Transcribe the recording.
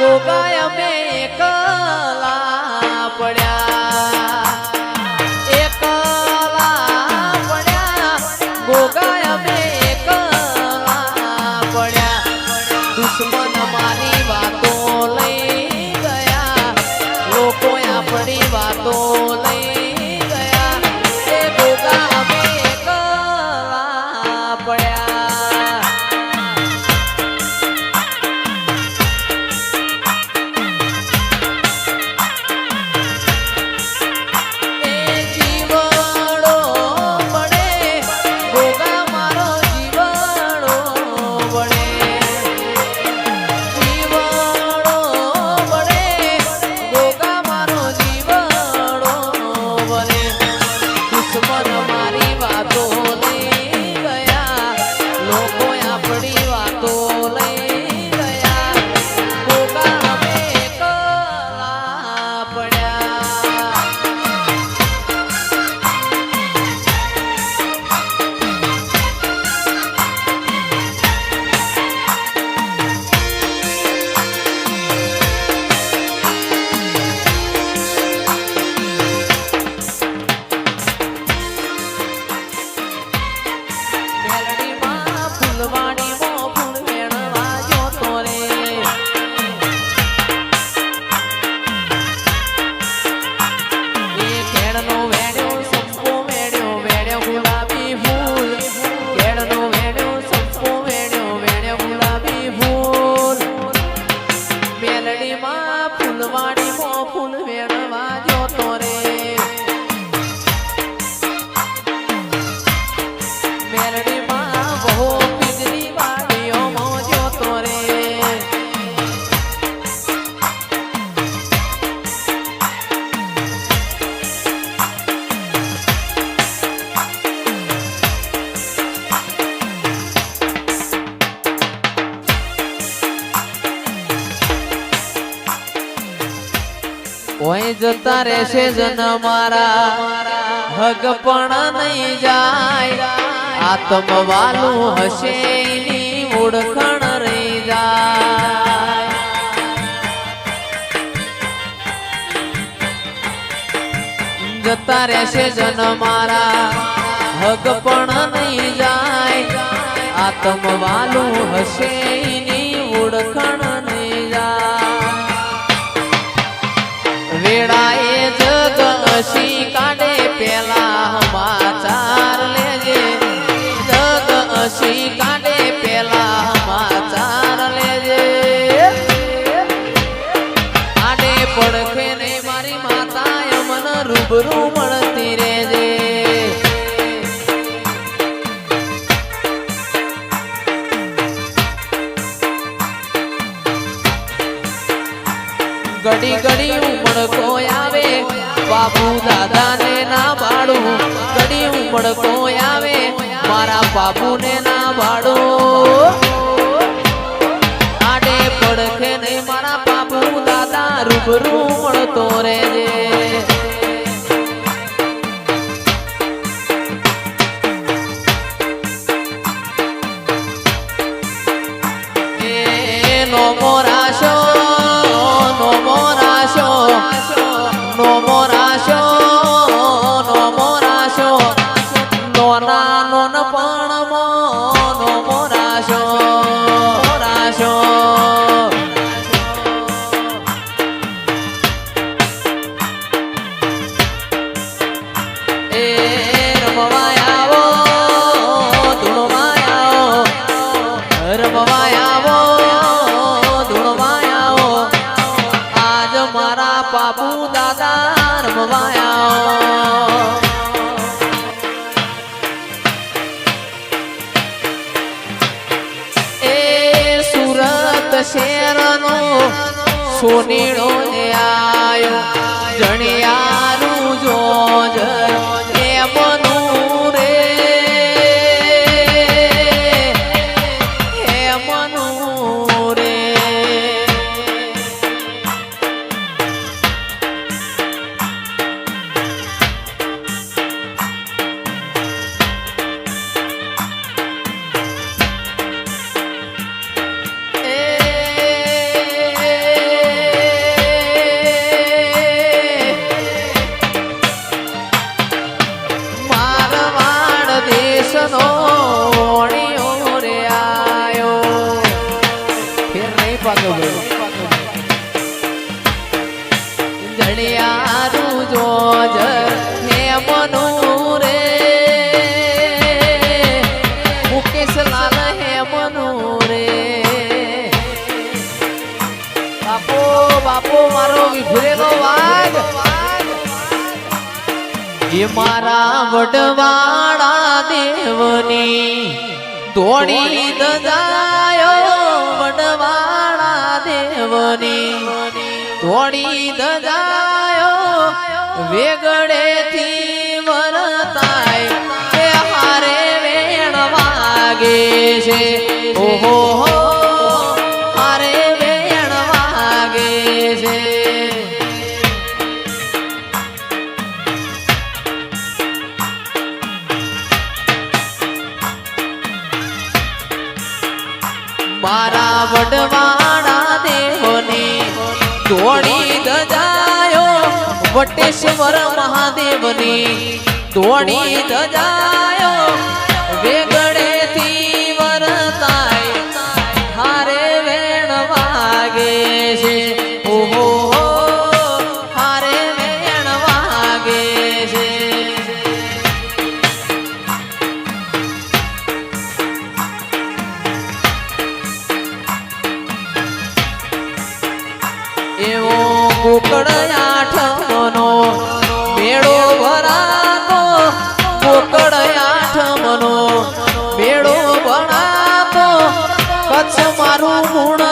ગોગાય અમે એકલા પડ્યા ગોગાય અમે એકલા પડ્યા દુશ્મન મારી વાતો લઈ ગયા લોકો આપણી વાતો લઈ ગયા એ ગોગા અમે એકલા પડ્યા ઓય જતા રહેશે જન મારા હગ પણ નહીં જાય આત્મવાલું હશે એની ઓળખણ રહી જાય જતા રહેશે જન મારા હગ પણ નહીં જાય આત્મવાલું હશે એની ઓળખણ નહીં જાય વેળાએ જગ હસી કાઢે પેલા સમાચાર લેજે જગ હસી કાઢે પેલા સમાચાર લેજે આડે પડખે ને મારી માતા મન રૂબરૂ મળતી રેજે ઘડી ઘડી ઉમળકો આવે બાપુ દાદા ને ના બાળું ઘડી ઉમળકો આવે મારા બાપુ ને ના બાળું આડે પડખે ને મારા બાપુ દાદા રૂબરૂ મળતો રહેજે નો મોરાશો નોના નોન પણ નો મોરાશો મોરાશો એ રમવા આવો ધૂળવા આવો રમવા આવો ધૂળવા આવો આજ મારા બાપુ દાદા રમવા આવો શેરનો સોનીડો ને આયો જણિયારું જોજ એમનું રે એમનું રે જડિયારું જોજ હે મનુ રે મુકેશ લાલ હે મનુ રે બાપો બાપો મારો વિભરેલો વાઘ એ મારા વડવાળા દેવની ધોણી દજાયો વડવાળા દેવની ધોણી દજાયો વેગડેથી વરતાય તે હારે વેણ વાગે છે ઓહો હો હારે વેણ વાગે છે મારા વડવાળા દેવની ધોણી દજાયો વટેશ્વર મહાદેવની ધોણી દજાયો વેગડેથી વરતાય હારે વેણ વાગે છે ઓહો હારે વેણ વાગે છે એવો કુકડ આઠમનો મેળો ભરાતો કુકડ આઠમનો મેળો ભરાતો કચ્છ મારું ગુણ